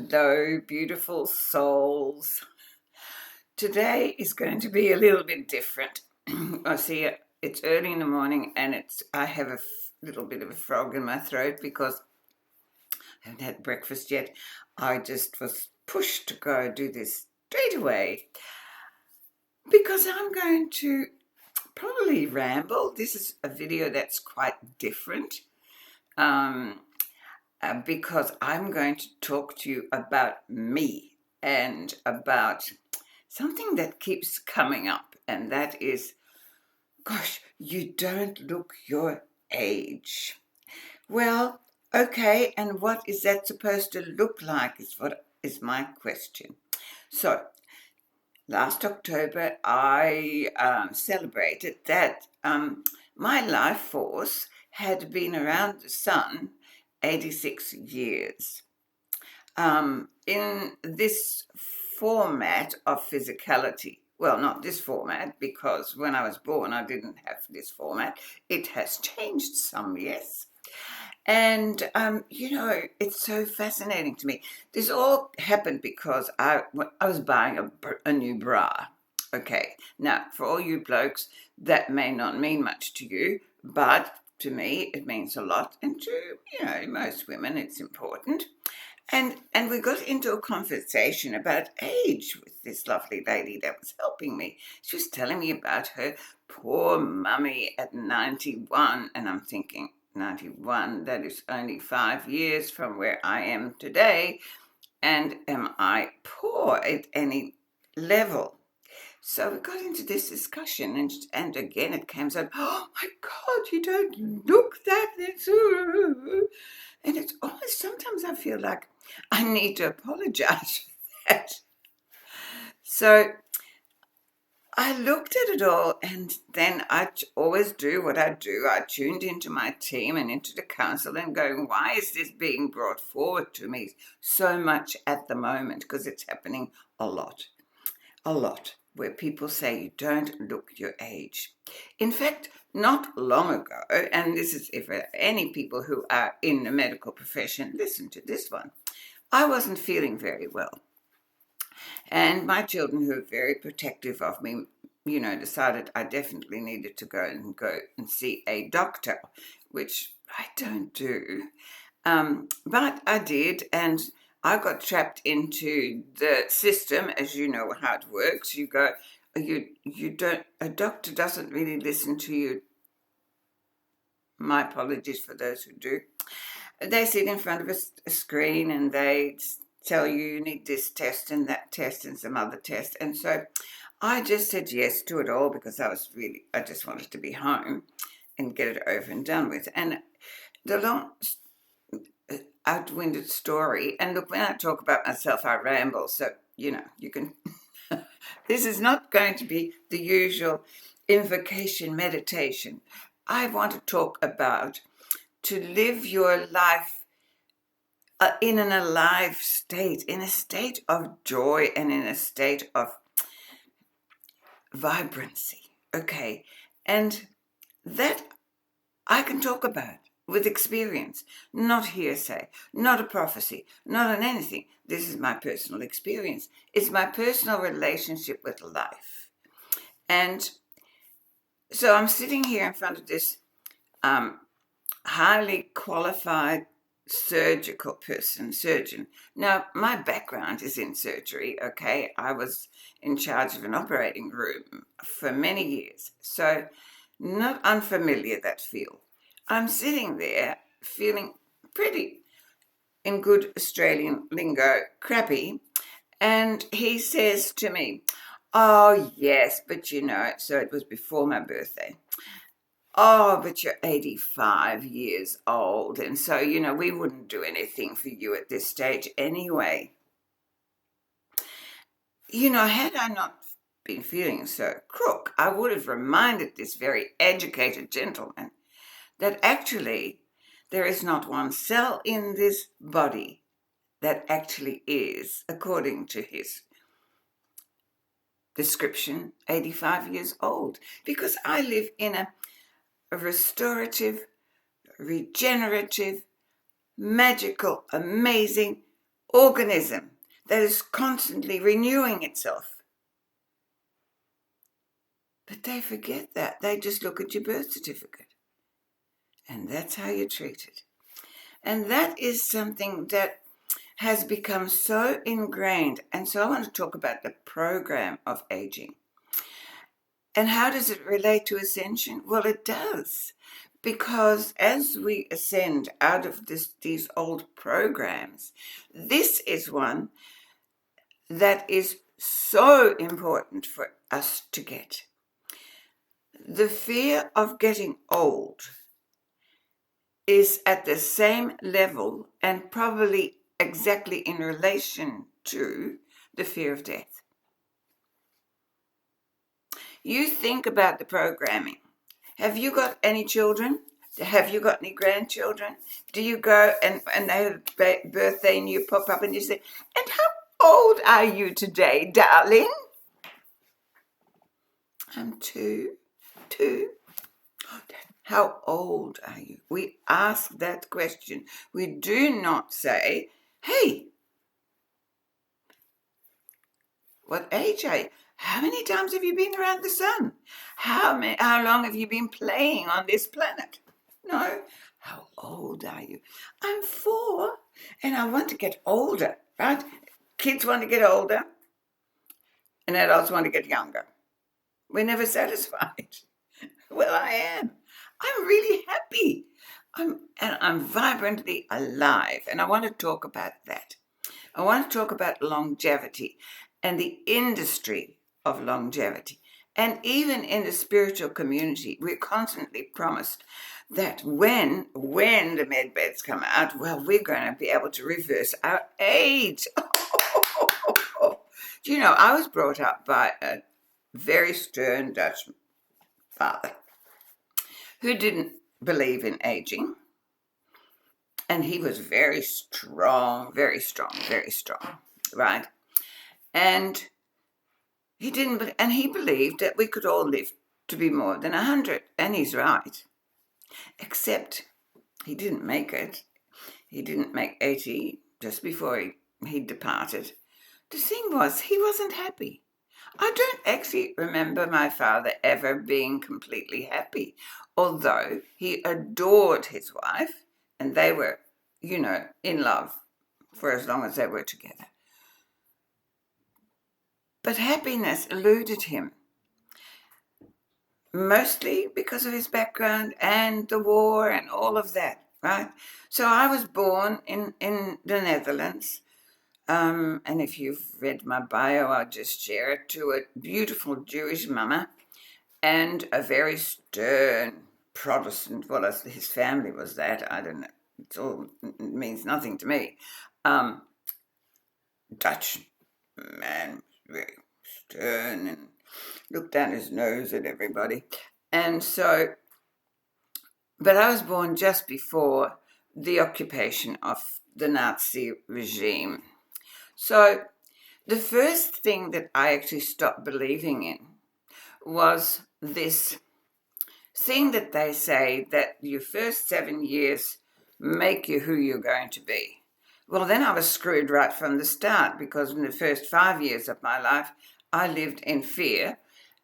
Hello, beautiful souls. Today is going to be a little bit different. I see it's early in the morning and I have a little bit of a frog in my throat because I haven't had breakfast yet. I just was pushed to go do this straight away because I'm going to probably ramble. This is a video that's quite different. Because I'm going to talk to you about me and about something that keeps coming up, and that is, gosh, you don't look your age. Well, okay, and what is that supposed to look like is my question. So, last October, I celebrated that my life force had been around the sun 86 years. In this format of physicality, well, not this format, because when I was born I didn't have this format. It has changed some, yes. And, it's so fascinating to me. This all happened because I was buying a new bra. Okay, now, for all you blokes, that may not mean much to you, but to me it means a lot. And to, most women it's important. And we got into a conversation about age with this lovely lady that was helping me. She was telling me about her poor mummy at 91, and I'm thinking, 91, that is only 5 years from where I am today, and am I poor at any level? So we got into this discussion, and again it came up, oh my God, you don't look that little. And it's almost, sometimes I feel like I need to apologize for that. So I looked at it all, and then I always do what I do. I tuned into my team and into the council and going, why is this being brought forward to me so much at the moment? Because it's happening a lot, where people say you don't look your age. In fact, not long ago, and this is if any people who are in the medical profession, listen to this one. I wasn't feeling very well. And my children, who are very protective of me, decided I definitely needed to go and see a doctor, which I don't do. But I did, and I got trapped into the system, as you know how it works. A doctor doesn't really listen to you. My apologies for those who do. They sit in front of a screen and they tell you need this test and that test and some other test. And so I just said yes to it all because I just wanted to be home and get it over and done with. And the long outwinded story, and look, when I talk about myself I ramble, so you can this is not going to be the usual invocation meditation. I want to talk about to live your life in an alive state, in a state of joy and in a state of vibrancy, okay? And that I can talk about with experience, not hearsay, not a prophecy, not on anything. This is my personal experience. It's my personal relationship with life. And so I'm sitting here in front of this highly qualified surgeon. Now, my background is in surgery, okay? I was in charge of an operating room for many years, so not unfamiliar that field. I'm sitting there feeling pretty, in good Australian lingo, crappy, and he says to me, oh yes, but so it was before my birthday. Oh, but you're 85 years old, and so, we wouldn't do anything for you at this stage anyway. Had I not been feeling so crook, I would have reminded this very educated gentleman that actually there is not one cell in this body that actually is, according to his description, 85 years old. Because I live in a restorative, regenerative, magical, amazing, organism that is constantly renewing itself. But they forget that. They just look at your birth certificate. And that's how you're treated. And that is something that has become so ingrained. And so I want to talk about the program of aging. And how does it relate to ascension? Well, it does. Because as we ascend out of these old programs, this is one that is so important for us to get. The fear of getting old is at the same level and probably exactly in relation to the fear of death. You think about the programming. Have you got any children? Have you got any grandchildren? Do you go and they have a birthday and you pop up and you say, "And how old are you today, darling?" "I'm two. How old are you?" We ask that question. We do not say, "Hey, what age are you? How many times have you been around the sun? How long have you been playing on this planet?" No. "How old are you?" "I'm 4 and I want to get older," right? Kids want to get older and adults want to get younger. We're never satisfied. Well, I am. I'm really happy. I'm vibrantly alive, and I want to talk about that. I want to talk about longevity and the industry of longevity. And even in the spiritual community, we're constantly promised that when the med beds come out, well, we're going to be able to reverse our age. Do you know, I was brought up by a very stern Dutch father who didn't believe in aging. And he was very strong, right? And he didn't, and he believed that we could all live to be more than 100, and he's right. Except he didn't make it. He didn't make 80 just before he departed. The thing was, he wasn't happy. I don't actually remember my father ever being completely happy, although he adored his wife and they were, in love for as long as they were together. But happiness eluded him, mostly because of his background and the war and all of that, right? So I was born in the Netherlands. And if you've read my bio, I'll just share it, to a beautiful Jewish mama and a very stern Protestant. Well, his family was that. I don't know. It means nothing to me. Dutch man, very stern and looked down his nose at everybody. And so, but I was born just before the occupation of the Nazi regime. So the first thing that I actually stopped believing in was this thing that they say that your first 7 years make you who you're going to be. Well, then I was screwed right from the start, because in the first 5 years of my life, I lived in fear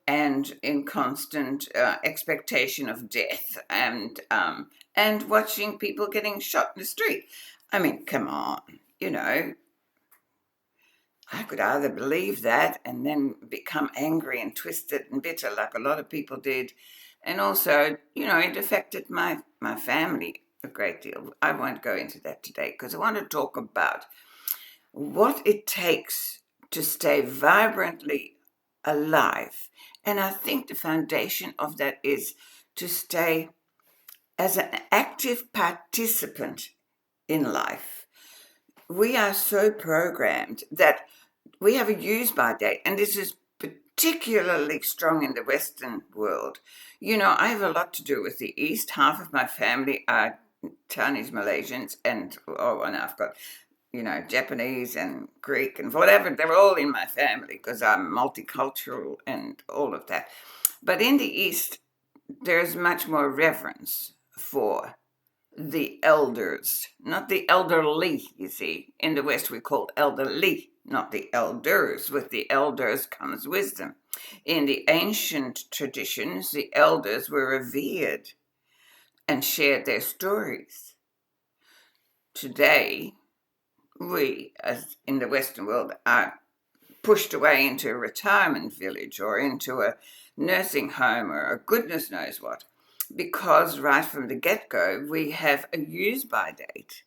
and in constant expectation of death and watching people getting shot in the street. I mean, come on, I could either believe that and then become angry and twisted and bitter like a lot of people did. And also, it affected my family a great deal. I won't go into that today because I want to talk about what it takes to stay vibrantly alive. And I think the foundation of that is to stay as an active participant in life. We are so programmed that we have a use-by date, and this is particularly strong in the Western world. I have a lot to do with the East. Half of my family are Chinese, Malaysians, and I've got, Japanese and Greek and whatever. They're all in my family because I'm multicultural and all of that. But in the East, there's much more reverence for the elders, not the elderly, you see. In the West, we call elderly, not the elders. With the elders comes wisdom. In the ancient traditions, the elders were revered and shared their stories. Today, we, as in the Western world, are pushed away into a retirement village or into a nursing home or a goodness knows what, because right from the get-go we have a use-by date.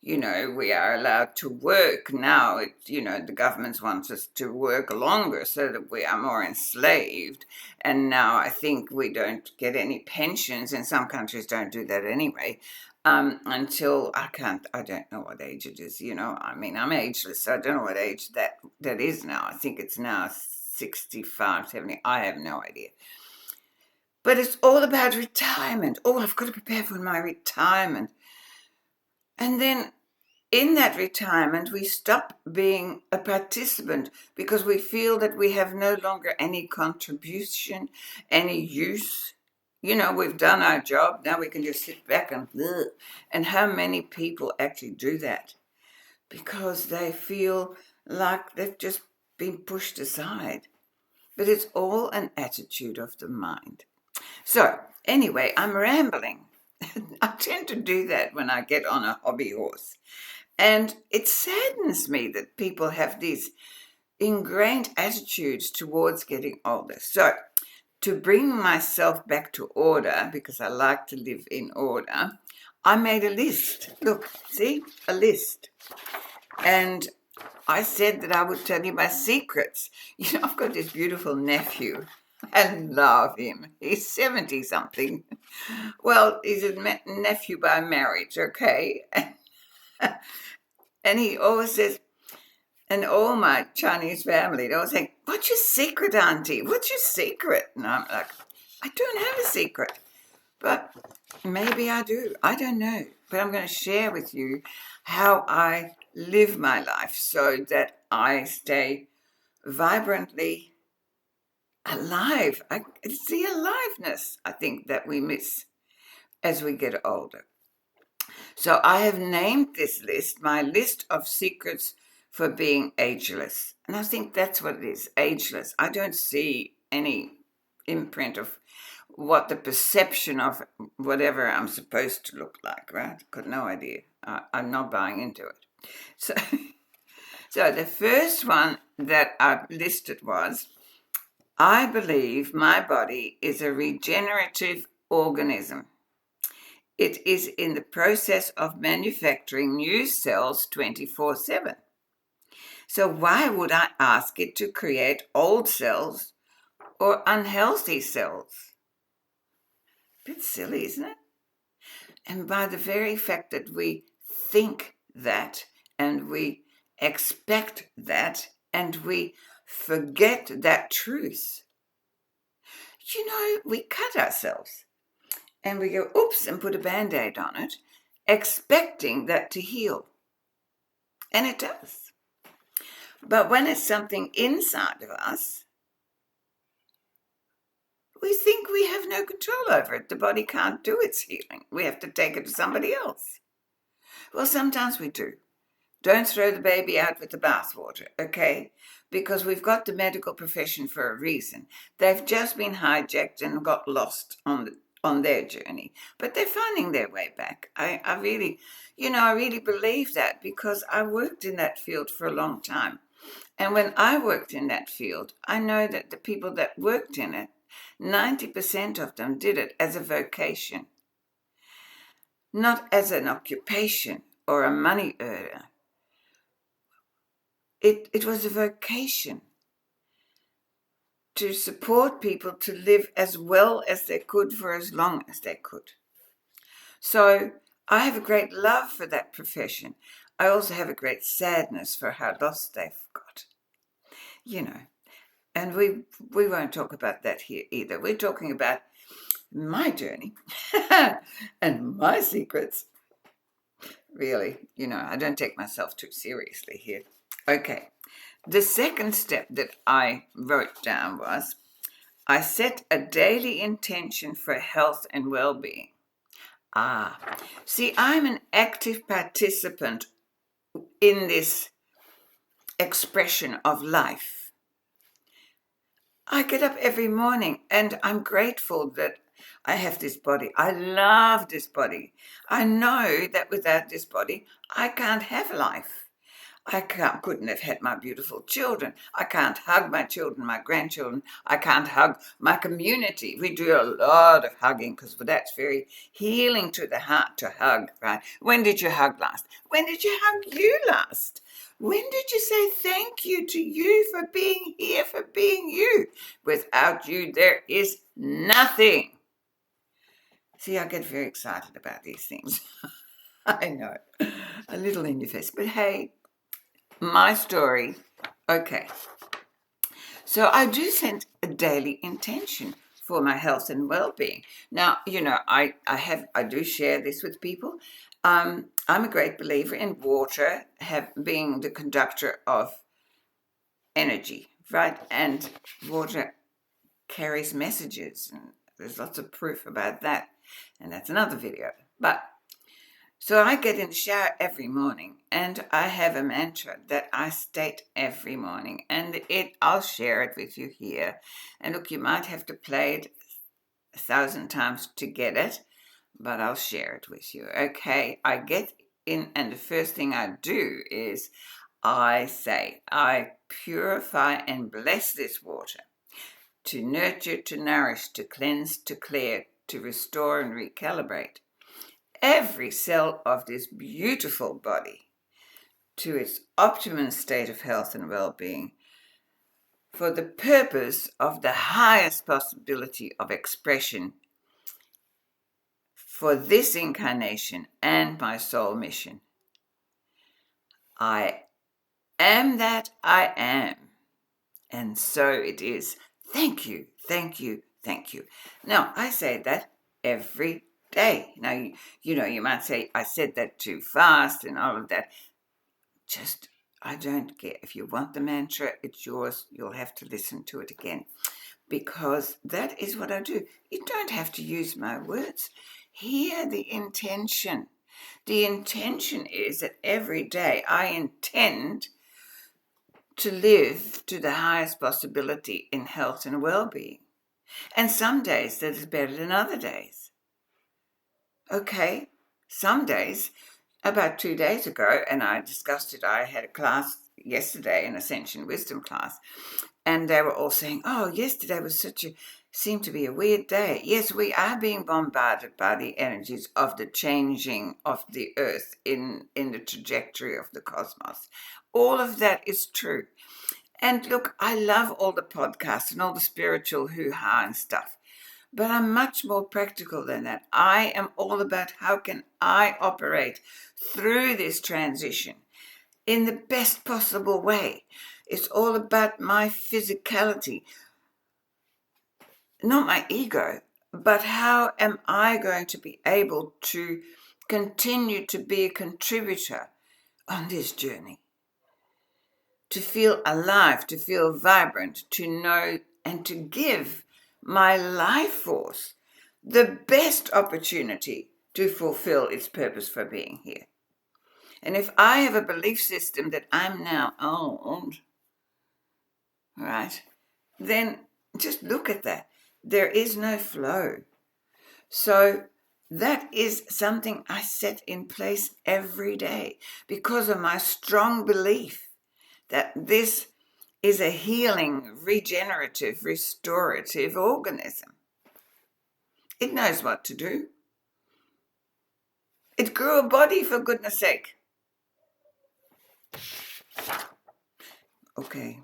We are allowed to work now. The governments want us to work longer so that we are more enslaved. And now I think we don't get any pensions, and some countries don't do that anyway, until I don't know what age it is. I mean, I'm ageless, so I don't know what age that is now. I think it's now 65, 70. I have no idea. But it's all about retirement. Oh, I've got to prepare for my retirement. And then in that retirement, we stop being a participant because we feel that we have no longer any contribution, any use. We've done our job. Now we can just sit back and ugh. And how many people actually do that? Because they feel like they've just been pushed aside. But it's all an attitude of the mind. So, anyway, I'm rambling. I tend to do that when I get on a hobby horse. And it saddens me that people have these ingrained attitudes towards getting older. So, to bring myself back to order, because I like to live in order, I made a list. Look, see? A list. And I said that I would tell you my secrets. I've got this beautiful nephew. I love him. He's 70-something. Well, he's a nephew by marriage, okay? And he always says, and all my Chinese family, they always say, what's your secret, Auntie? What's your secret? And I'm like, I don't have a secret. But maybe I do. I don't know. But I'm going to share with you how I live my life so that I stay vibrantly alive. It's the aliveness, I think, that we miss as we get older. So I have named this list my list of secrets for being ageless. And I think that's what it is, ageless. I don't see any imprint of what the perception of whatever I'm supposed to look like, right? Got no idea. I'm not buying into it. So, so the first one that I listed was, I believe my body is a regenerative organism. It is in the process of manufacturing new cells 24/7. So why would I ask it to create old cells or unhealthy cells? Bit silly, isn't it? And by the very fact that we think that and we expect that and we forget that truth, we cut ourselves. And we go, oops, and put a Band-Aid on it, expecting that to heal. And it does. But when it's something inside of us, we think we have no control over it. The body can't do its healing. We have to take it to somebody else. Well, sometimes we do. Don't throw the baby out with the bathwater, okay? Because we've got the medical profession for a reason. They've just been hijacked and got lost on their journey, but they're finding their way back. I really believe that because I worked in that field for a long time. And when I worked in that field, I know that the people that worked in it, 90% of them did it as a vocation, not as an occupation or a money earner. It was a vocation to support people to live as well as they could for as long as they could. So I have a great love for that profession. I also have a great sadness for how lost they've got. And we won't talk about that here either. We're talking about my journey and my secrets. Really, I don't take myself too seriously here. Okay. The second step that I wrote down was, I set a daily intention for health and well-being. See, I'm an active participant in this expression of life. I get up every morning and I'm grateful that I have this body. I love this body. I know that without this body, I can't have life. Couldn't have had my beautiful children. I can't hug my children, my grandchildren. I can't hug my community. We do a lot of hugging because that's very healing to the heart to hug, right? When did you hug last? When did you hug you last? When did you say thank you to you for being here, for being you? Without you, there is nothing. See, I get very excited about these things. I know, a little in your face, but hey, my story. Okay. So I do set a daily intention for my health and well-being. Now, I do share this with people. I'm a great believer in water being the conductor of energy, right? And water carries messages, and there's lots of proof about that. And that's another video. But so I get in the shower every morning and I have a mantra that I state every morning, and I'll share it with you here. And look, you might have to play it 1,000 times to get it, but I'll share it with you. Okay, I get in, and the first thing I do is I say, I purify and bless this water to nurture, to nourish, to cleanse, to clear, to restore and recalibrate every cell of this beautiful body to its optimum state of health and well-being for the purpose of the highest possibility of expression for this incarnation and my soul mission. I am that I am, and so it is. Thank you, thank you, thank you. Now, I say that every day. Now, you might say, I said that too fast and all of that. I don't care. If you want the mantra, it's yours. You'll have to listen to it again, because that is what I do. You don't have to use my words. Hear the intention. The intention is that every day I intend to live to the highest possibility in health and well-being. And some days that is better than other days. Okay, some days, about 2 days ago, and I discussed it, I had a class yesterday, an Ascension wisdom class, and they were all saying, oh, yesterday was seemed to be a weird day. Yes, we are being bombarded by the energies of the changing of the earth in the trajectory of the cosmos. All of that is true. And look, I love all the podcasts and all the spiritual hoo-ha and stuff, but I'm much more practical than that. I am all about how can I operate through this transition in the best possible way. It's all about my physicality, not my ego, but how am I going to be able to continue to be a contributor on this journey? To feel alive, to feel vibrant, to know and to give my life force the best opportunity to fulfill its purpose for being here. And if I have a belief system that I'm now old, right, then just look at that. There is no flow. So that is something I set in place every day because of my strong belief that this is a healing, regenerative, restorative organism. It knows what to do. It grew a body, for goodness sake. Okay.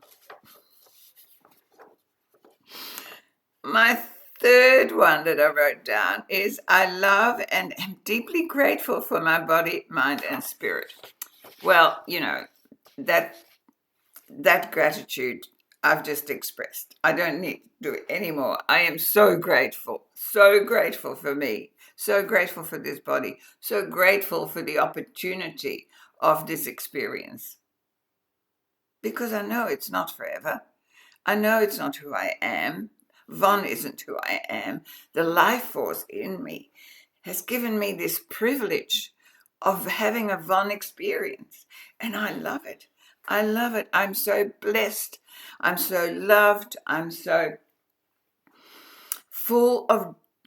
My third one that I wrote down is I love and am deeply grateful for my body, mind, and spirit. Well, that gratitude I've just expressed. I don't need to do it anymore. I am so grateful for me, so grateful for this body, so grateful for the opportunity of this experience. Because I know it's not forever. I know it's not who I am. Vonn isn't who I am. The life force in me has given me this privilege of having a Vonn experience. And I love it. I love it. I'm so blessed. I'm so loved. I'm so full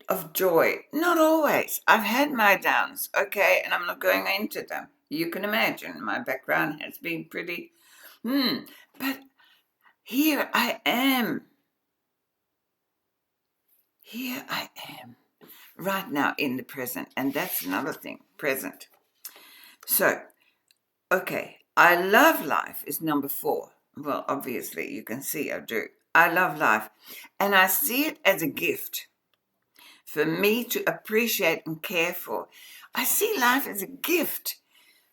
of joy. Not always. I've had my downs, okay, and I'm not going into them. You can imagine my background has been pretty, but here I am. Here I am. Right now in the present. And that's another thing, present. So, okay, I love life is number 4. Well, obviously, you can see I do. I love life. And I see it as a gift for me to appreciate and care for. I see life as a gift.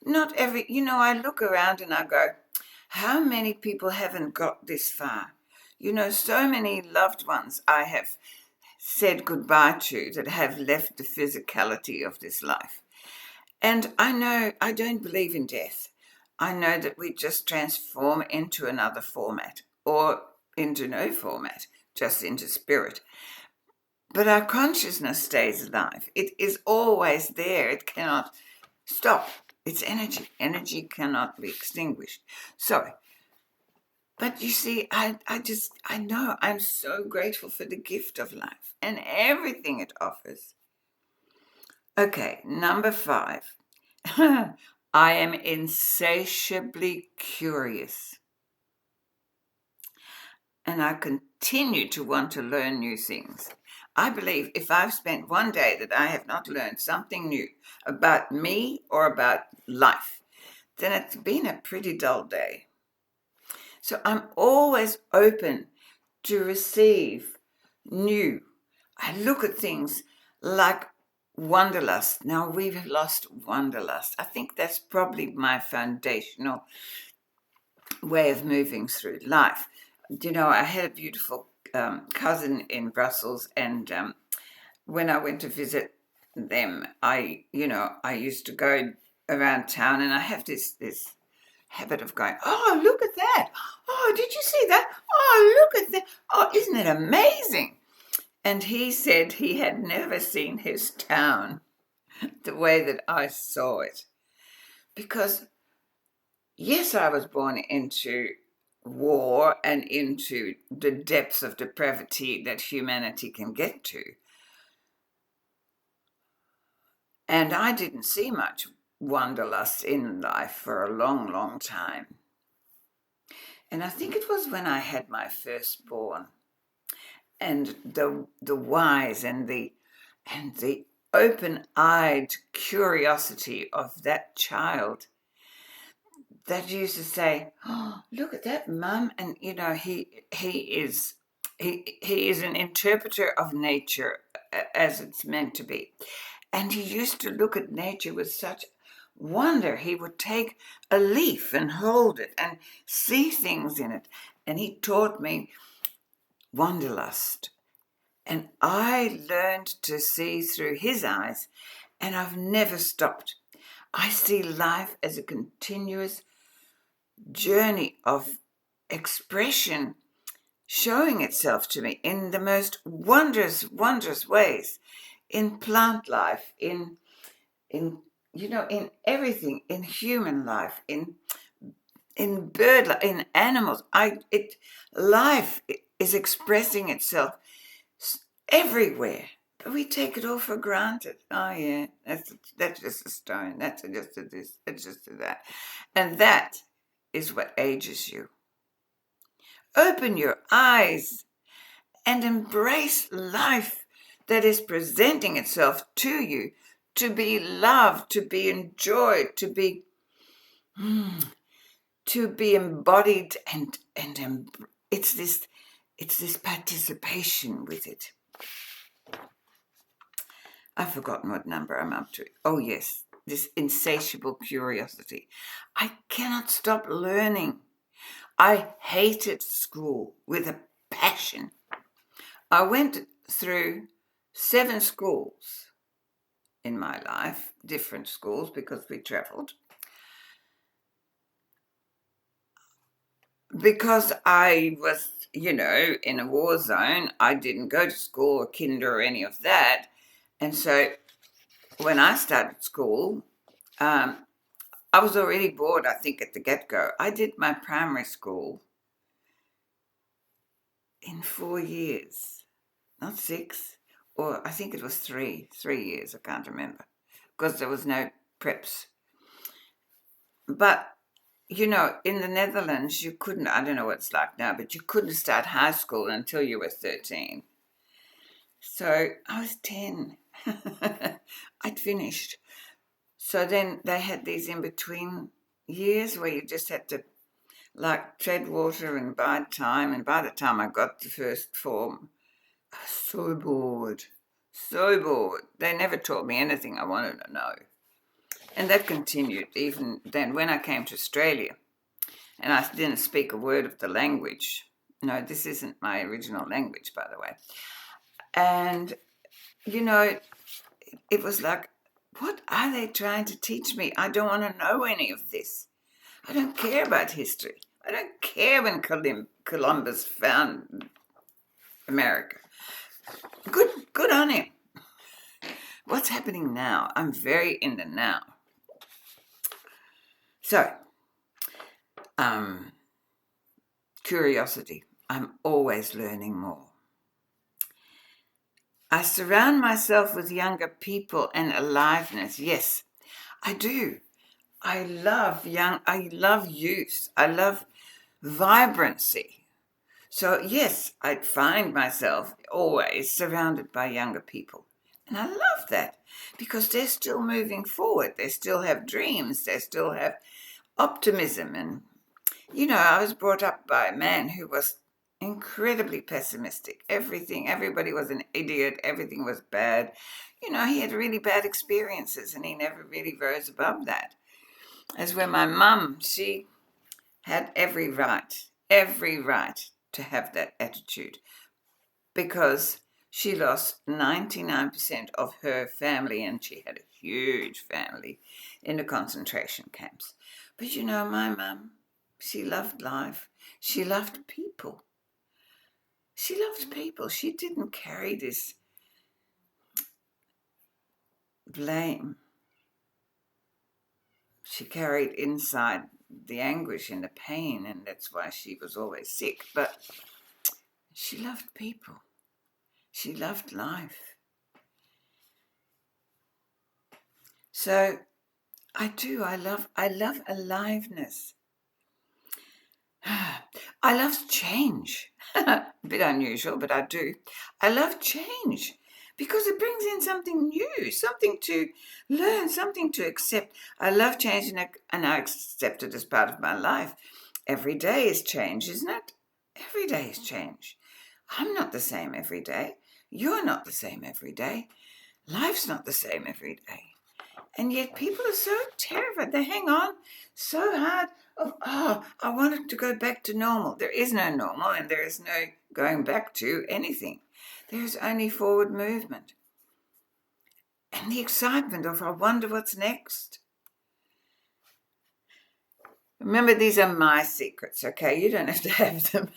Not every, I look around and I go, how many people haven't got this far? So many loved ones I have said goodbye to that have left the physicality of this life. And I know I don't believe in death. I know that we just transform into another format or into no format, just into spirit. But our consciousness stays alive. It is always there. It cannot stop. It's energy. Energy cannot be extinguished. So, but you see, I know I'm so grateful for the gift of life and everything it offers. Okay, number 5. I am insatiably curious. And I continue to want to learn new things. I believe if I've spent one day that I have not learned something new about me or about life, then it's been a pretty dull day. So I'm always open to receive new. I look at things like wanderlust. Now we've lost wanderlust. I think that's probably my foundational way of moving through life. I had a beautiful cousin in Brussels, and when I went to visit them, I used to go around town, and I have this habit of going, oh, look at that. Oh, did you see that? Oh, look at that. Oh, isn't it amazing? And he said he had never seen his town the way that I saw it. Because, yes, I was born into war and into the depths of depravity that humanity can get to. And I didn't see much wanderlust in life for a long, long time. And I think it was when I had my firstborn, and the wise and the open-eyed curiosity of that child that used to say, "Oh, look at that, Mum!" And he is an interpreter of nature as it's meant to be, and he used to look at nature with such wonder. He would take a leaf and hold it and see things in it, and he taught me wanderlust. And I learned to see through his eyes, and I've never stopped. I see life as a continuous journey of expression showing itself to me in the most wondrous, wondrous ways, in plant life, in in everything, in human life, in bird life, in animals. Life is expressing itself everywhere, but we take it all for granted. Oh yeah, that's just a stone. That's just a this. That's just a that, and that is what ages you. Open your eyes and embrace life that is presenting itself to you, to be loved, to be enjoyed, to be embodied, and it's this participation with it. I've forgotten what number I'm up to. Oh yes, this insatiable curiosity. I cannot stop learning. I hated school with a passion. I went through 7 schools in my life, different schools because we travelled. Because I was, in a war zone, I didn't go to school or kinder or any of that. And so when I started school, I was already bored, I think, at the get-go. I did my primary school in 4 years, not 6, or I think it was 3 years, I can't remember, because there was no preps. But, you know, in the Netherlands, you couldn't, I don't know what it's like now, but you couldn't start high school until you were 13. So I was 10. I'd finished. So then they had these in-between years where you just had to like tread water and bide time. And by the time I got to first form, I was so bored. So bored. They never taught me anything I wanted to know. And that continued even then when I came to Australia. And I didn't speak a word of the language. No, this isn't my original language, by the way. And, you know, it was like, what are they trying to teach me? I don't want to know any of this. I don't care about history. I don't care when Columbus found America. Good on him. What's happening now? I'm very in the now. So, curiosity. I'm always learning more. I surround myself with younger people and aliveness. Yes, I do. I love youth. I love vibrancy. So yes, I find myself always surrounded by younger people. And I love that because they're still moving forward. They still have dreams. They still have optimism. And, you know, I was brought up by a man who was incredibly pessimistic. Everybody was an idiot. Everything was bad. You know, he had really bad experiences and he never really rose above that. As where my mum, she had every right to have that attitude because she lost 99% of her family and she had a huge family in the concentration camps. But you know, my mum, she loved life. She loved people. She loved people. She didn't carry this blame. She carried inside the anguish and the pain, and that's why she was always sick. But she loved people. She loved life. So I do. I love aliveness. I love change. A bit unusual, but I do. I love change because it brings in something new, something to learn, something to accept. I love change and I accept it as part of my life. Every day is change, isn't it? Every day is change. I'm not the same every day. You're not the same every day. Life's not the same every day. And yet people are so terrified. They hang on so hard. I want it to go back to normal. There is no normal and there is no going back to anything. There is only forward movement. And the excitement of, I wonder what's next. Remember, these are my secrets, okay? You don't have to have them.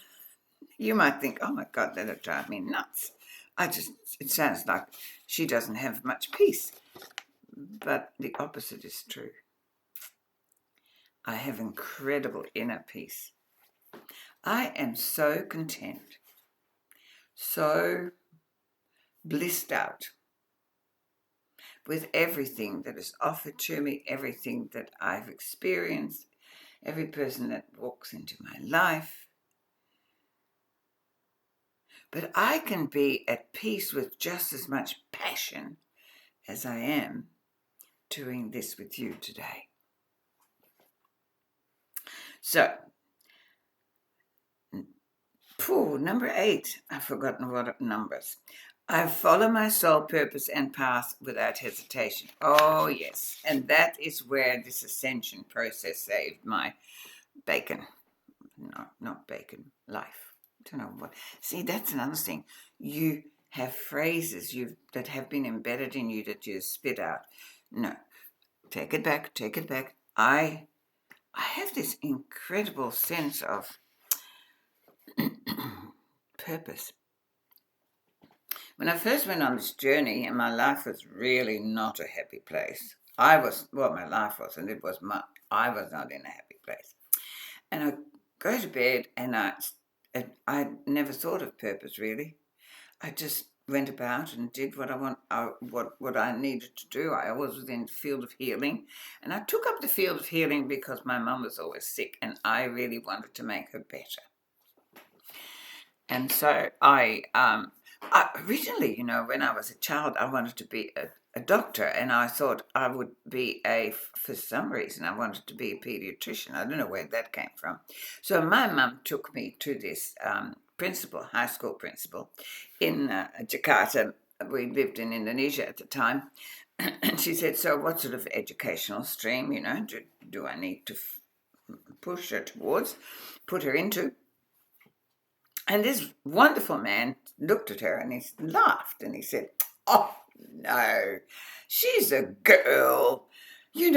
You might think, oh my God, that'll drive me nuts. It sounds like she doesn't have much peace. But the opposite is true. I have incredible inner peace. I am so content, so blissed out with everything that is offered to me, everything that I've experienced, every person that walks into my life. But I can be at peace with just as much passion as I am doing this with you today. So, number 8. I've forgotten what numbers. I follow my soul purpose and path without hesitation. Oh, yes. And that is where this ascension process saved my bacon. No, not bacon. Life. I don't know what. See, that's another thing. You have phrases that have been embedded in you that you spit out. No. Take it back. Take it back. I have this incredible sense of purpose. When I first went on this journey, and my life was really not a happy place. My life was, and I was not in a happy place. And I go to bed, and I never thought of purpose really. I just went about and did what I needed to do. I was within the field of healing, and I took up the field of healing because my mum was always sick, and I really wanted to make her better. And so I originally, when I was a child, I wanted to be a doctor, and I thought I would be for some reason, I wanted to be a pediatrician. I don't know where that came from. So my mum took me to this high school principal in Jakarta. We lived in Indonesia at the time. And she said, so what sort of educational stream, do I need to push her towards, put her into? And this wonderful man looked at her and he laughed and he said, oh, no, she's a girl. She'd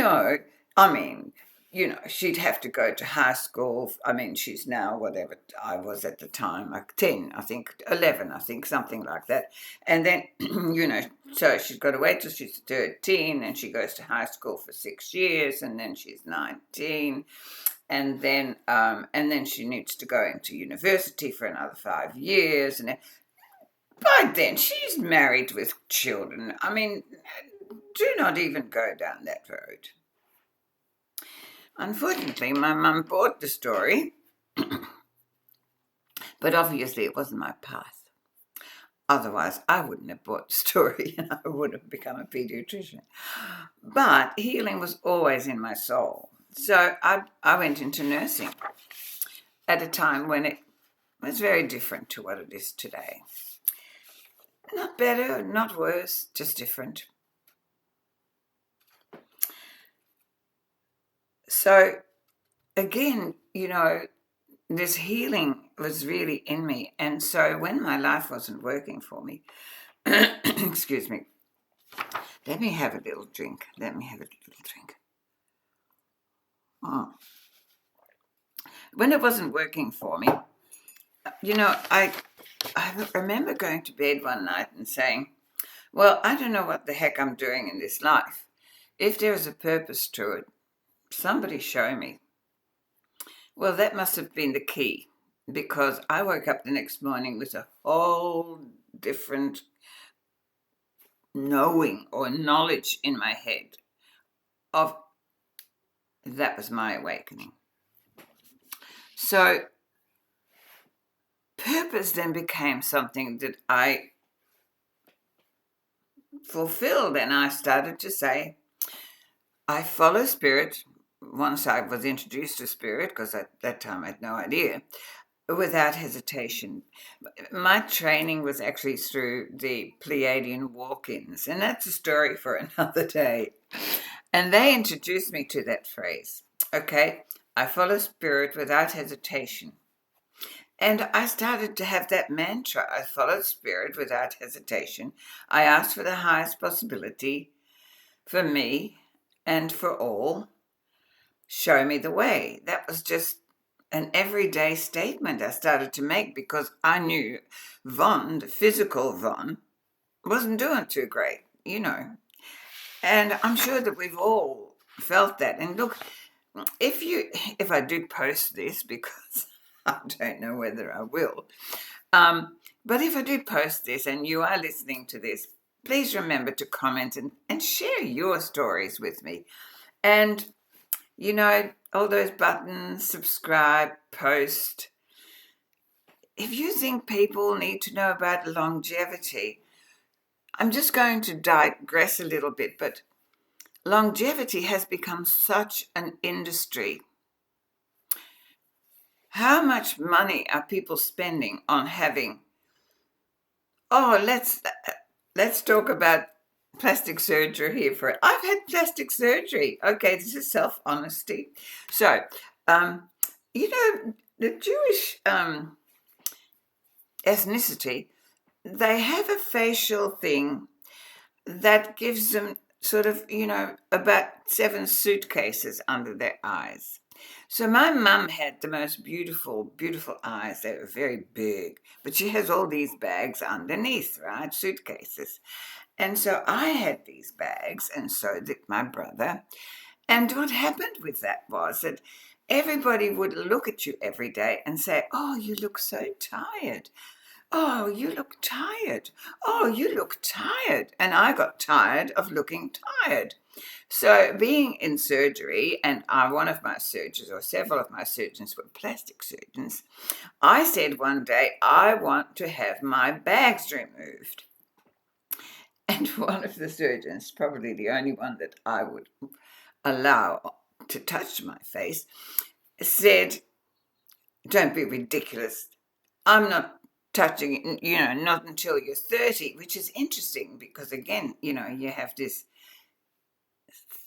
have to go to high school. She's now whatever I was at the time, like 10, I think, 11, I think, something like that. And then, so she's got to wait till she's 13 and she goes to high school for 6 years and then she's 19. And then she needs to go into university for another 5 years. And by then, she's married with children. Do not even go down that road. Unfortunately, my mum bought the story, but obviously it wasn't my path. Otherwise, I wouldn't have bought the story and I would have become a pediatrician. But healing was always in my soul. So I went into nursing at a time when it was very different to what it is today. Not better, not worse, just different. So again, this healing was really in me. And so when my life wasn't working for me, excuse me, let me have a little drink. When it wasn't working for me, I remember going to bed one night and saying, well, I don't know what the heck I'm doing in this life. If there is a purpose to it, somebody show me. Well, that must have been the key, because I woke up the next morning with a whole different knowing or knowledge in my head of that was my awakening. So purpose then became something that I fulfilled, and I started to say, I follow spirit. Once I was introduced to spirit, because at that time I had no idea, without hesitation. My training was actually through the Pleiadian walk-ins, and that's a story for another day. And they introduced me to that phrase. Okay, I follow spirit without hesitation. And I started to have that mantra. I follow spirit without hesitation. I ask for the highest possibility for me and for all. Show me the way. That was just an everyday statement I started to make, because I knew Vonn, the physical Vonn, wasn't doing too great, And I'm sure that we've all felt that. And look, if I do post this, because I don't know whether I will, but if I do post this and you are listening to this, please remember to comment and share your stories with me. And, all those buttons, subscribe, post. If you think people need to know about longevity, I'm just going to digress a little bit, but longevity has become such an industry. How much money are people spending on having, let's talk about plastic surgery here I've had plastic surgery. Okay, this is self-honesty. So, the Jewish ethnicity, they have a facial thing that gives them sort of, about 7 suitcases under their eyes. So my mum had the most beautiful, beautiful eyes. They were very big, but she has all these bags underneath, right? Suitcases. And so I had these bags, and so did my brother. And what happened with that was that everybody would look at you every day and say, "Oh, you look so tired. Oh, you look tired. Oh, you look tired." And I got tired of looking tired. So, being in surgery, and one of my surgeons, or several of my surgeons, were plastic surgeons, I said one day, I want to have my bags removed. And one of the surgeons, probably the only one that I would allow to touch my face, said, "Don't be ridiculous. I'm not touching it, not until you're 30," which is interesting because, again, you have this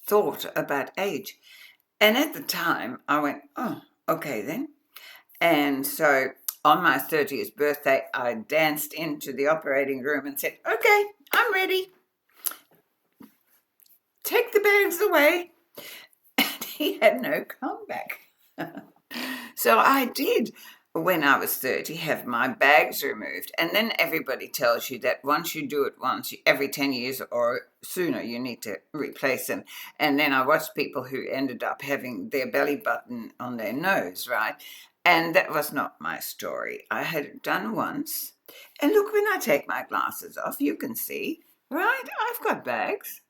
thought about age. And at the time, I went, "Oh, okay then." And so on my 30th birthday, I danced into the operating room and said, "Okay, I'm ready. Take the bags away." And he had no comeback. So I did, when I was 30, have my bags removed. And then everybody tells you that once you do it once, every 10 years or sooner, you need to replace them. And then I watched people who ended up having their belly button on their nose, right? And that was not my story. I had it done once. And look, when I take my glasses off, you can see, right? I've got bags.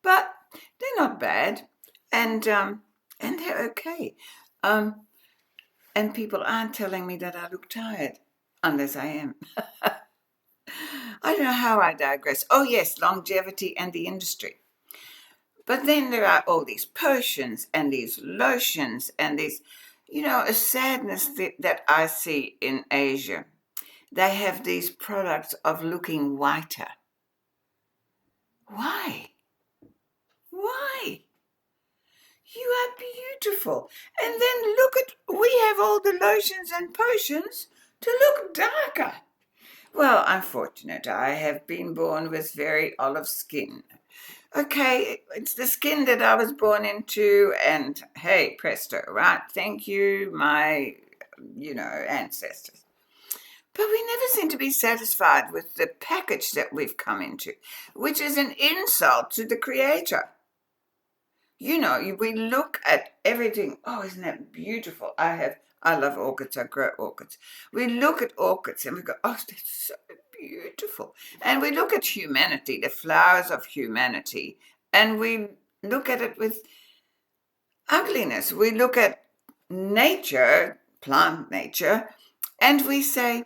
But they're not bad. And they're okay. And people aren't telling me that I look tired, unless I am. I don't know how I digress. Oh, yes, longevity and the industry. But then there are all these potions and these lotions and these, a sadness that I see in Asia. They have these products of looking whiter. Why? Why? You are beautiful. And then we have all the lotions and potions to look darker. Well, unfortunate. I have been born with very olive skin. Okay, it's the skin that I was born into, and hey, presto, right? Thank you, my, ancestors. But we never seem to be satisfied with the package that we've come into, which is an insult to the Creator. We look at everything. Oh, isn't that beautiful? I love orchids. I grow orchids. We look at orchids and we go, "Oh, that's so beautiful." And we look at humanity, the flowers of humanity, and we look at it with ugliness. We look at nature, plant nature, and we say,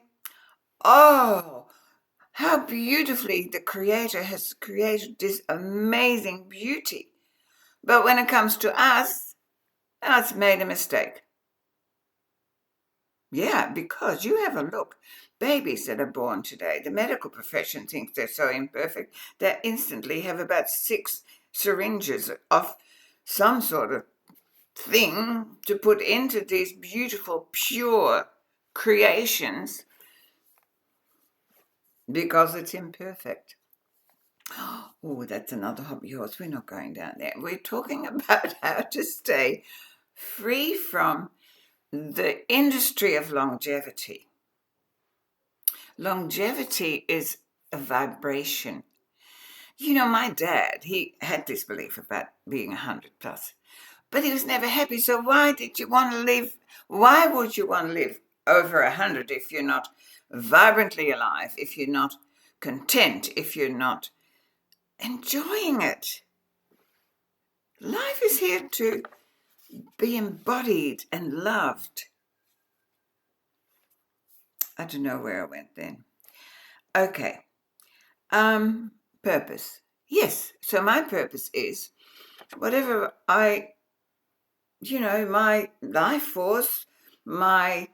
"Oh, how beautifully the Creator has created this amazing beauty." But when it comes to us, it's made a mistake. Yeah, because you have a look. Babies that are born today, the medical profession thinks they're so imperfect, they instantly have about 6 syringes of some sort of thing to put into these beautiful, pure creations because it's imperfect. Oh, that's another hobby horse. We're not going down there. We're talking about how to stay free from the industry of longevity. Longevity is a vibration. My dad, he had this belief about being 100 plus, but he was never happy. So why did you want to live? Why would you want to live over 100 if you're not vibrantly alive, if you're not content, if you're not enjoying it? Life is here to be embodied and loved. I don't know where I went then. Okay. Purpose. Yes. So my purpose is whatever my life force, my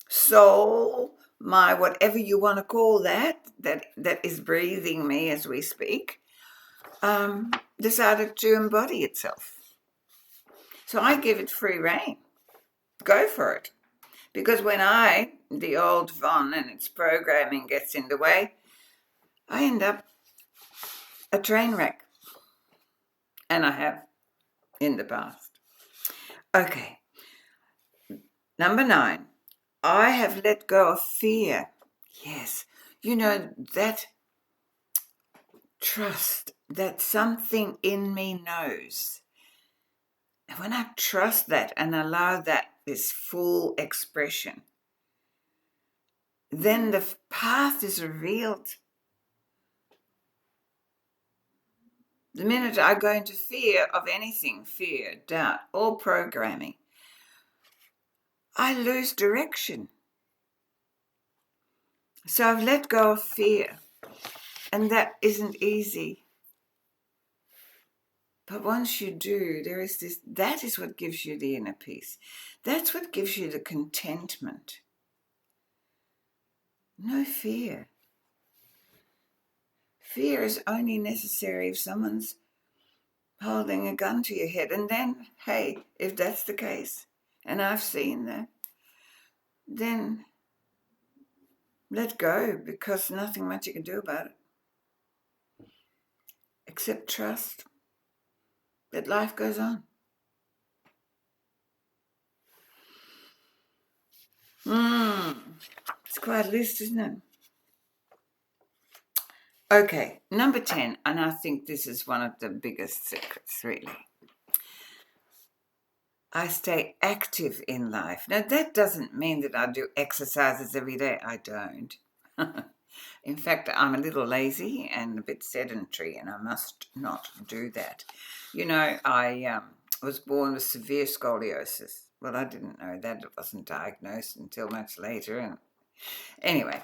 soul, my whatever you want to call that is breathing me as we speak, decided to embody itself. So I give it free rein. Go for it. Because when the old Vonn and its programming gets in the way, I end up a train wreck. And I have in the past. Okay. Number 9. I have let go of fear. Yes. That trust that something in me knows. And when I trust that and allow that this full expression, then the path is revealed. The minute I go into fear of anything, fear, doubt, or programming, I lose direction. So I've let go of fear, and that isn't easy. But once you do, that is what gives you the inner peace. That's what gives you the contentment. No fear. Fear is only necessary if someone's holding a gun to your head. And then, hey, if that's the case, and I've seen that, then let go, because nothing much you can do about it. Except trust that life goes on. It's quite a list, isn't it? Okay, number 10, and I think this is one of the biggest secrets, really. I stay active in life. Now, that doesn't mean that I do exercises every day. I don't. In fact, I'm a little lazy and a bit sedentary, and I must not do that. I was born with severe scoliosis. Well, I didn't know that. It wasn't diagnosed until much later. And anyway,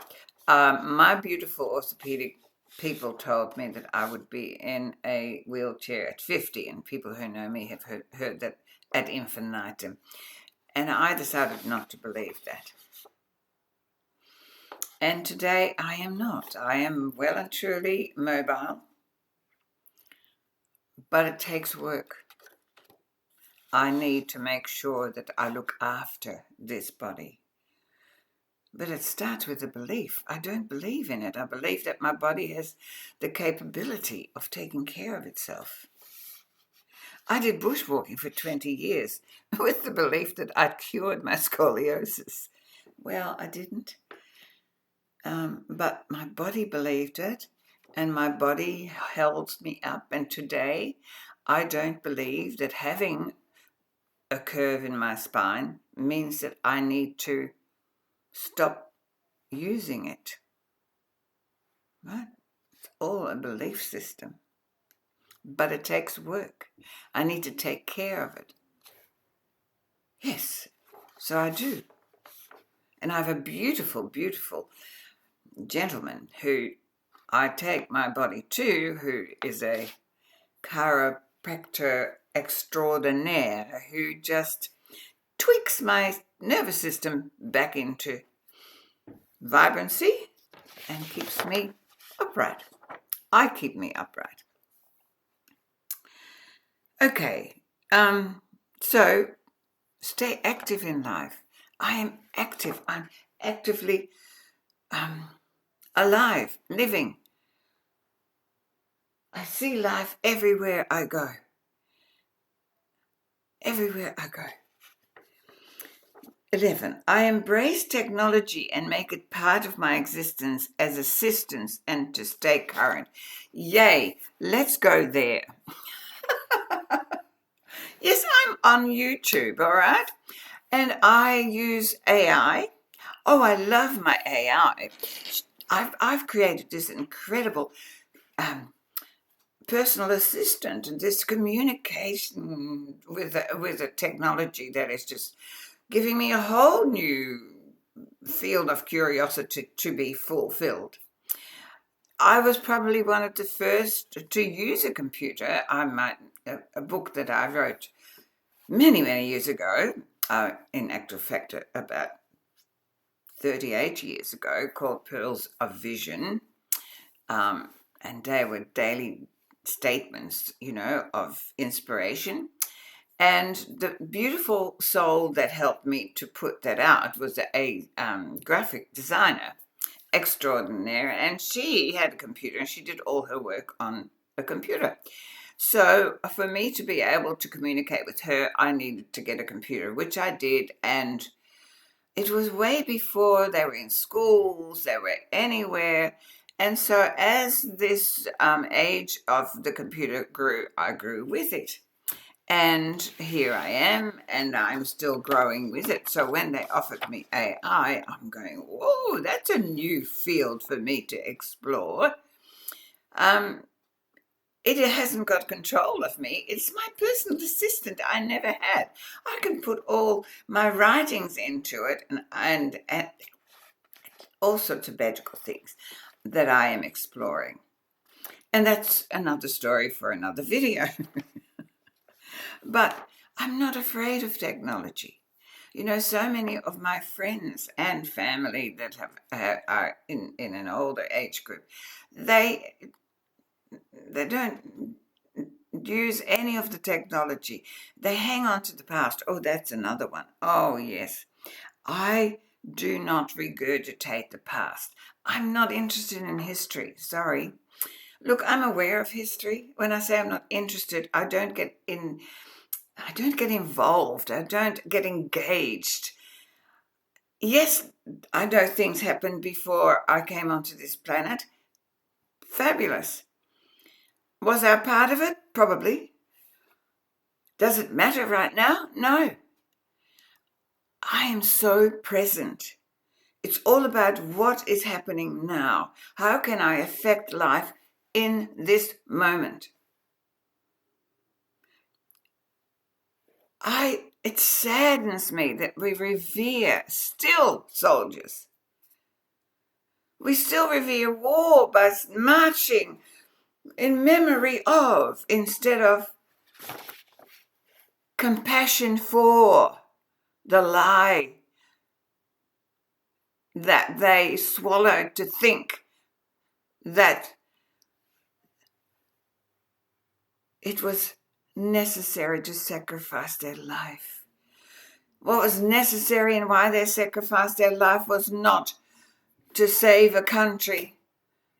my beautiful orthopedic people told me that I would be in a wheelchair at 50, and people who know me have heard that ad infinitum. And I decided not to believe that. And today I am not. I am well and truly mobile, but it takes work. I need to make sure that I look after this body. But it starts with a belief. I don't believe in it. I believe that my body has the capability of taking care of itself. I did bushwalking for 20 years with the belief that I'd cured my scoliosis. Well, I didn't. But my body believed it, and my body held me up. And today, I don't believe that having a curve in my spine means that I need to stop using it. Right? It's all a belief system. But it takes work. I need to take care of it. Yes, so I do. And I have a beautiful, beautiful gentleman who I take my body to, who is a chiropractor extraordinaire who just tweaks my nervous system back into vibrancy and keeps me upright. I keep me upright. Okay, so stay active in life. I am active. I'm actively alive, living. I see life everywhere I go. Everywhere I go. 11. I embrace technology and make it part of my existence as assistance and to stay current. Yay, let's go there. Yes, I'm on YouTube, all right? And I use AI. Oh, I love my AI. I've created this incredible personal assistant and this communication with a technology that is just giving me a whole new field of curiosity to be fulfilled. I was probably one of the first to use a computer. A book that I wrote many, many years ago, in actual fact about 38 years ago, called Pearls of Vision. And they were daily statements, of inspiration. And the beautiful soul that helped me to put that out was a graphic designer extraordinaire, and she had a computer and she did all her work on a computer. So for me to be able to communicate with her, I needed to get a computer, which I did. And it was way before they were in schools, they were anywhere. And so as this age of the computer grew, I grew with it. And here I am, and I'm still growing with it. So when they offered me AI, I'm going, whoa, that's a new field for me to explore. Um, it hasn't got control of me. It's my personal assistant I never had. I can put all my writings into it and all sorts of magical things that I am exploring. And that's another story for another video. But I'm not afraid of technology. You know, so many of my friends and family that are in an older age group, they don't use any of the technology. They hang on to the past. Oh, that's another one. Oh, yes. I do not regurgitate the past. I'm not interested in history. Sorry. Look, I'm aware of history. When I say I'm not interested, I don't get involved. I don't get engaged. Yes, I know things happened before I came onto this planet. Fabulous. Was I part of it? Probably. Does it matter right now? No. I am so present. It's all about what is happening now. How can I affect life in this moment? It saddens me that we revere still soldiers. We still revere war by marching in memory of instead of compassion for the lie that they swallowed to think that it was necessary to sacrifice their life. What was necessary and why they sacrificed their life was not to save a country,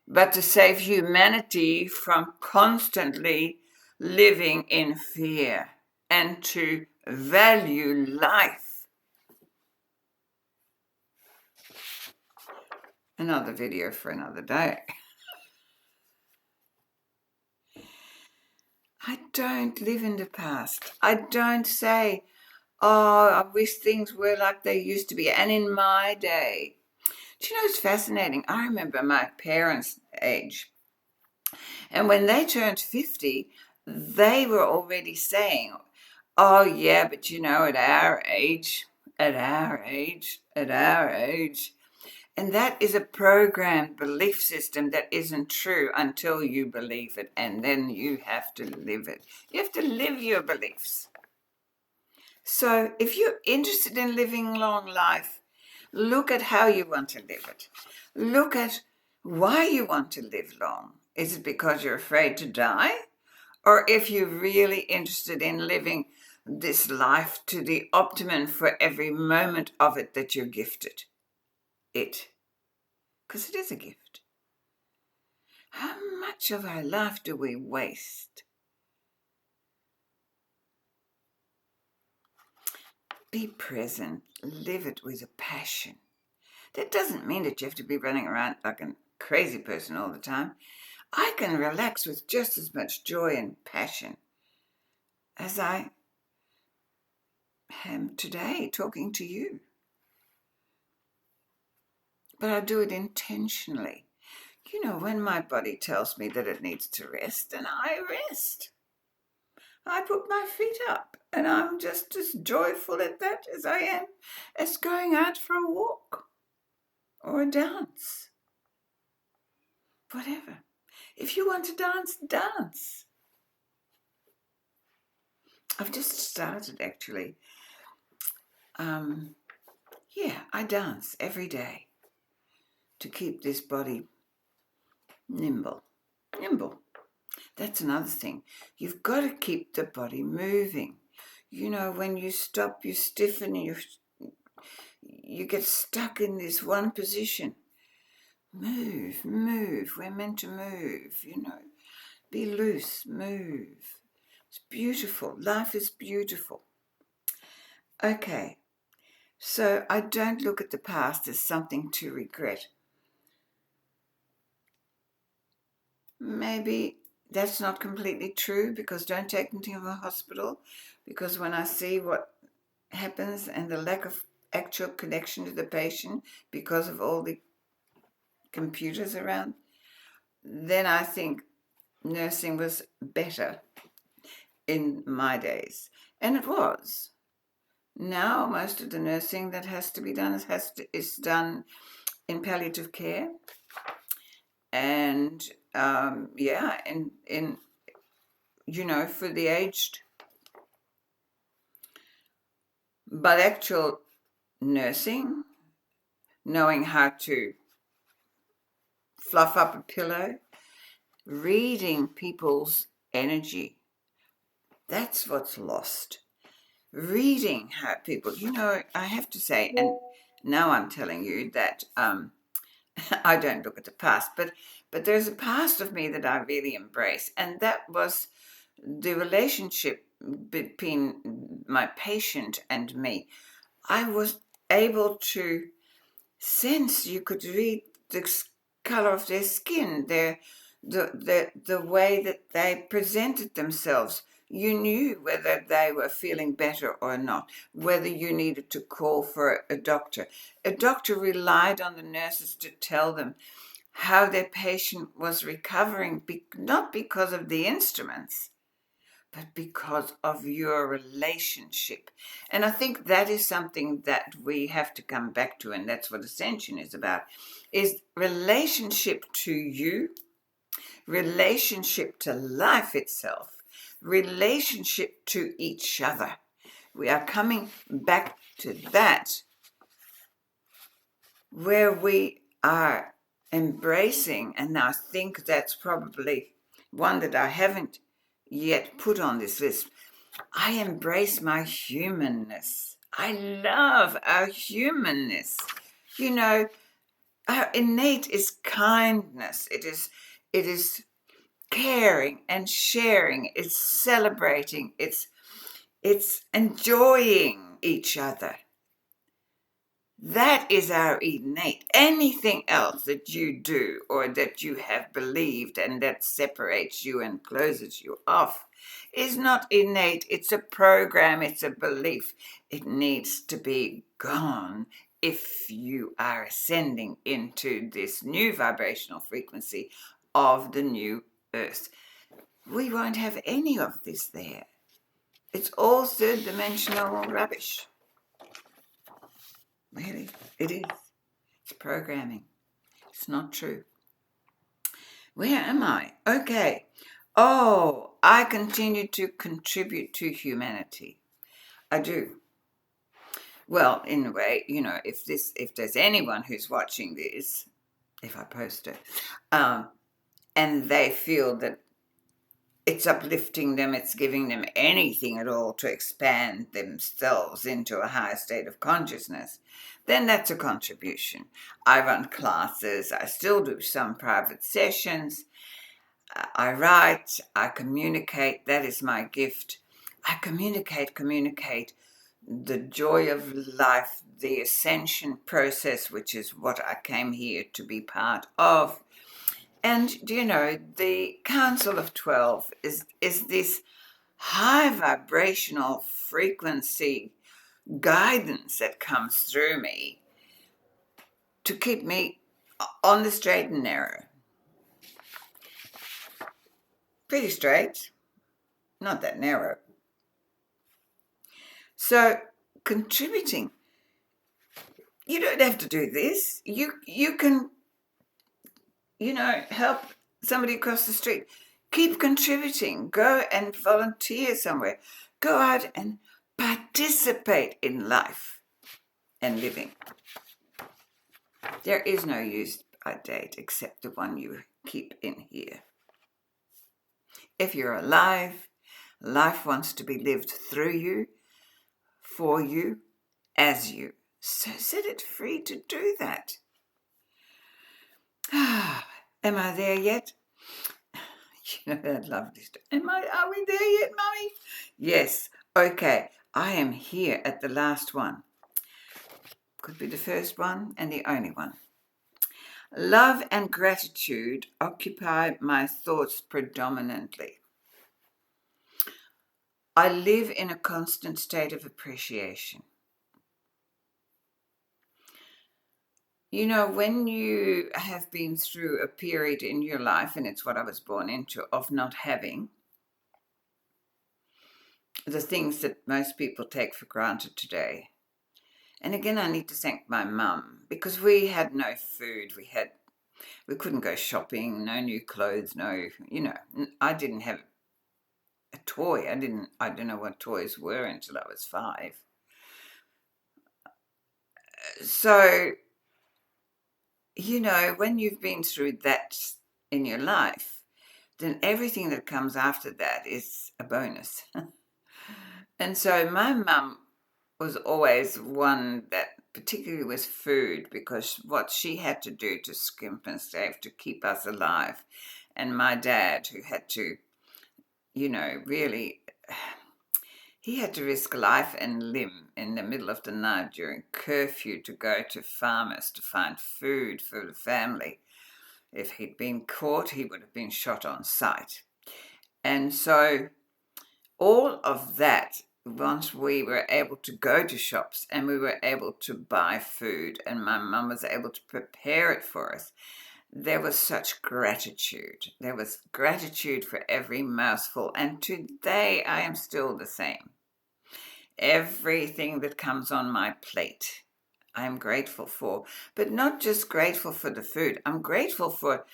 but to save humanity from constantly living in fear and to value life. Another video for another day. I don't live in the past. I don't say, oh, I wish things were like they used to be. And in my day, do you know, it's fascinating. I remember my parents' age. And when they turned 50, they were already saying, oh, yeah, but you know, at our age, at our age, at our age. And that is a programmed belief system that isn't true until you believe it, and then you have to live it. You have to live your beliefs. So if you're interested in living long life, look at how you want to live it. Look at why you want to live long. Is it because you're afraid to die? Or if you're really interested in living this life to the optimum for every moment of it that you're gifted it. Because it is a gift. How much of our life do we waste? Be present. Live it with a passion. That doesn't mean that you have to be running around like a crazy person all the time. I can relax with just as much joy and passion as I am today talking to you. But I do it intentionally. You know, when my body tells me that it needs to rest, then I rest. I put my feet up and I'm just as joyful at that as I am as going out for a walk or a dance. Whatever. If you want to dance, dance. I've just started actually. I dance every day to keep this body nimble. That's another thing. You've got to keep the body moving. You know, when you stop, you stiffen, you get stuck in this one position. Move. We're meant to move, you know. Be loose, move. It's beautiful. Life is beautiful. Okay, so I don't look at the past as something to regret. Maybe that's not completely true, because don't take me to the hospital, because when I see what happens and the lack of actual connection to the patient because of all the computers around, then I think nursing was better in my days. And it was. Now most of the nursing that has to be done is done in palliative care, and in for the aged. But actual nursing, knowing how to fluff up a pillow, reading people's energy, that's what's lost. Reading how people, I have to say, and now I'm telling you that I don't look at the past, but there's a past of me that I really embrace, and that was the relationship between my patient and me. I was able to sense, you could read the color of their skin, the way that they presented themselves. You knew whether they were feeling better or not, whether you needed to call for a doctor. A doctor relied on the nurses to tell them how their patient was recovering, not because of the instruments, but because of your relationship. And I think that is something that we have to come back to, and that's what Ascension is about, is relationship to you, relationship to life itself, relationship to each other. We are coming back to that, where we are embracing, and I think that's probably one that I haven't yet put on this list. I embrace my humanness. I love our humanness. Our innate is kindness. It is caring and sharing. It's celebrating. It's enjoying each other. That is our innate. Anything else that you do or that you have believed and that separates you and closes you off is not innate. It's a program, it's a belief. It needs to be gone if you are ascending into this new vibrational frequency of the new earth. We won't have any of this there. It's all third dimensional rubbish. Really, it is. It's programming. It's not true. Where am I? Okay. Oh, I continue to contribute to humanity. I do. Well, in a way, if there's anyone who's watching this, if I post it, and they feel that it's uplifting them, it's giving them anything at all to expand themselves into a higher state of consciousness, then that's a contribution. I run classes, I still do some private sessions, I write, I communicate, that is my gift. I communicate the joy of life, the ascension process, which is what I came here to be part of. And, the Council of 12 is this high vibrational frequency guidance that comes through me to keep me on the straight and narrow. Pretty straight, not that narrow. So, contributing, you don't have to do this. You can, help somebody across the street. Keep contributing. Go and volunteer somewhere. Go out and participate in life and living. There is no use by date except the one you keep in here. If you're alive, life wants to be lived through you, for you, as you. So set it free to do that. Am I there yet? You know that lovely story. Are we there yet, Mummy? Yes. Okay. I am here at the last one. Could be the first one and the only one. Love and gratitude occupy my thoughts predominantly. I live in a constant state of appreciation. You know, when you have been through a period in your life, and it's what I was born into, of not having the things that most people take for granted today. And again, I need to thank my mum, because we had no food, we couldn't go shopping, no new clothes, I didn't have a toy. I don't know what toys were until I was 5. So, when you've been through that in your life, then everything that comes after that is a bonus. And so my mum was always one that, particularly with food, because what she had to do to skimp and save to keep us alive, and my dad, who had to, really, he had to risk life and limb in the middle of the night during curfew to go to farmers to find food for the family. If he'd been caught, he would have been shot on sight. And so all of that, once we were able to go to shops and we were able to buy food and my mum was able to prepare it for us, there was such gratitude. There was gratitude for every mouthful. And today I am still the same. Everything that comes on my plate, I am grateful for. But not just grateful for the food. I'm grateful for,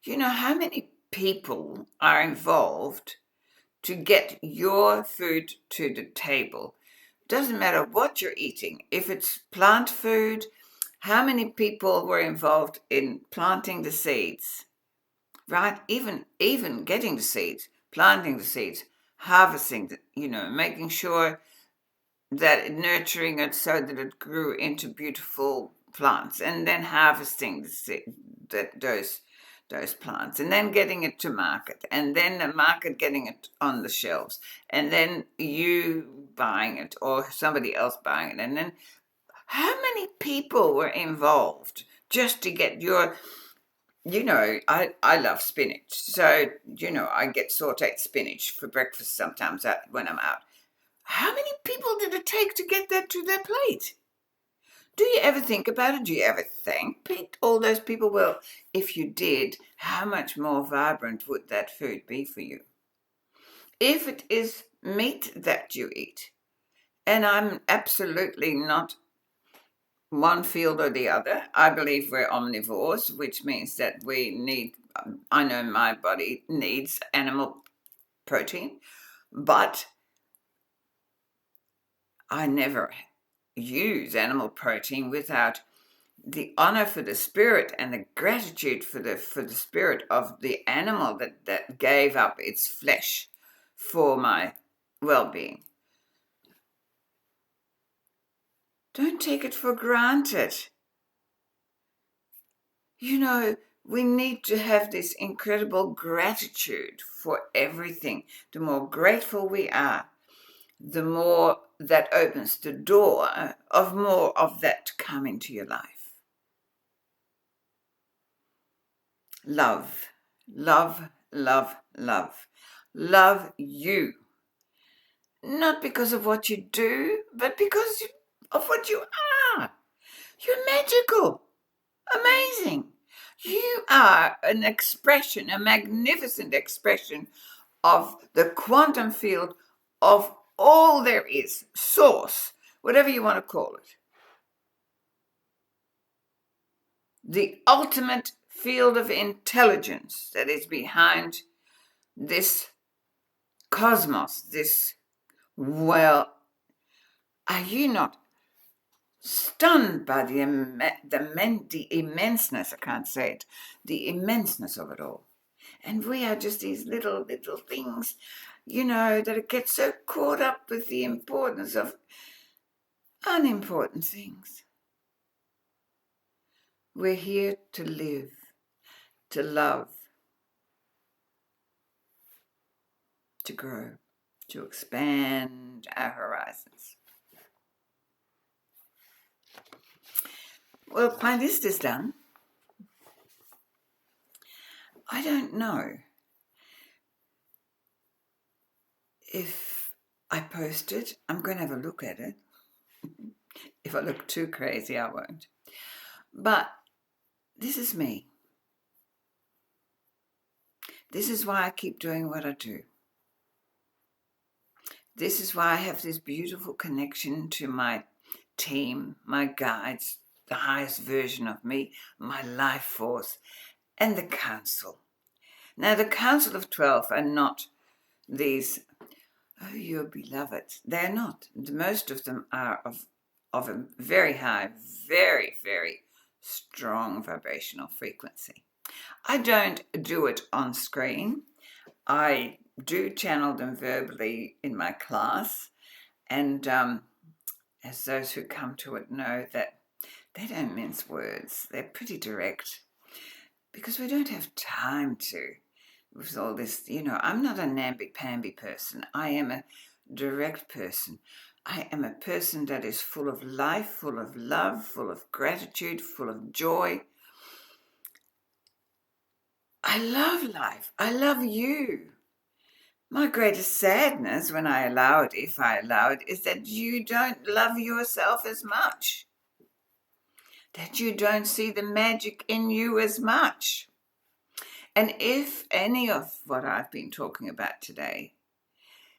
how many people are involved to get your food to the table. Doesn't matter what you're eating. If it's plant food, how many people were involved in planting the seeds, right? Even getting the seeds, planting the seeds, harvesting, making sure that nurturing it so that it grew into beautiful plants, and then harvesting those plants, and then getting it to market, and then the market getting it on the shelves, and then you buying it or somebody else buying it, and then how many people were involved just to get your, I love spinach, so I get sauteed spinach for breakfast sometimes when I'm out. How many people did it take to get that to their plate? Do you ever think about it? Do you ever thank all those people? Well, if you did, how much more vibrant would that food be for you? If it is meat that you eat, and I'm absolutely not one field or the other. I believe we're omnivores, which means that I know my body needs animal protein, but I never use animal protein without the honor for the spirit and the gratitude for the spirit of the animal that gave up its flesh for my well-being. Don't take it for granted. We need to have this incredible gratitude for everything. The more grateful we are, the more that opens the door of more of that to come into your life. Love, love, love, love. Love you. Not because of what you do, but because of what you are. You're magical. Amazing. You are an expression, a magnificent expression of the quantum field of all there is, source, whatever you want to call it. The ultimate field of intelligence that is behind this cosmos, are you not stunned by the immenseness, I can't say it, the immenseness of it all? And we are just these little things, that get so caught up with the importance of unimportant things. We're here to live, to love, to grow, to expand our horizons. Well, my list is done. I don't know if I post it. I'm going to have a look at it. If I look too crazy, I won't. But this is me. This is why I keep doing what I do. This is why I have this beautiful connection to my team, my guides, the highest version of me, my life force, and the council. Now, the council of 12 are not these, oh, you're beloved. They're not. Most of them are of a very high, very, very strong vibrational frequency. I don't do it on screen. I do channel them verbally in my class, and as those who come to it know, that they don't mince words. They're pretty direct, because we don't have time to, with all this, I'm not a namby-pamby person. I am a direct person. I am a person that is full of life, full of love, full of gratitude, full of joy. I love life. I love you. My greatest sadness when I allow it, if I allow it, is that you don't love yourself as much. That you don't see the magic in you as much. And if any of what I've been talking about today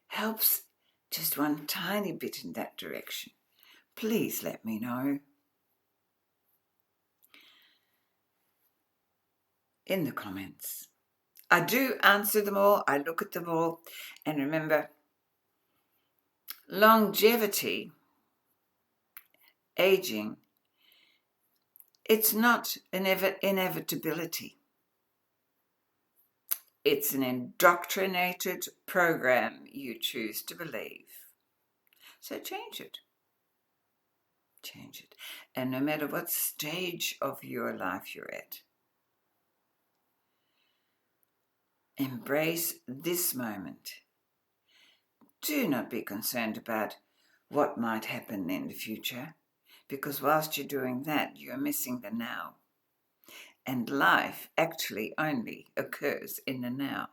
helps just one tiny bit in that direction, please let me know in the comments. I do answer them all. I look at them all. And remember, longevity, aging, it's not an inevitability. It's an indoctrinated program you choose to believe. So change it. Change it. And no matter what stage of your life you're at, embrace this moment. Do not be concerned about what might happen in the future, because whilst you're doing that, you're missing the now. And life actually only occurs in the now,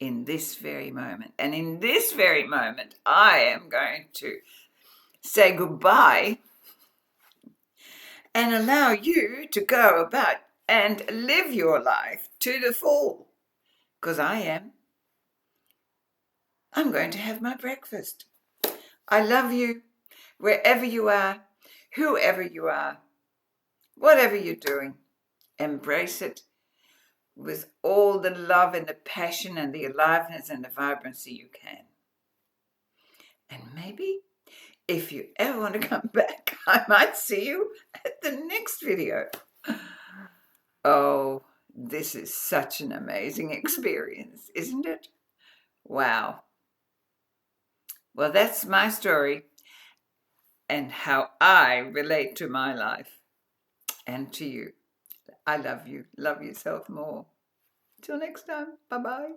in this very moment. And in this very moment, I am going to say goodbye and allow you to go about and live your life to the full, because I am. I'm going to have my breakfast. I love you wherever you are, whoever you are, whatever you're doing. Embrace it with all the love and the passion and the aliveness and the vibrancy you can. And maybe if you ever want to come back, I might see you at the next video. Oh, this is such an amazing experience, isn't it? Wow. Well, that's my story and how I relate to my life and to you. I love you. Love yourself more. Till next time. Bye-bye.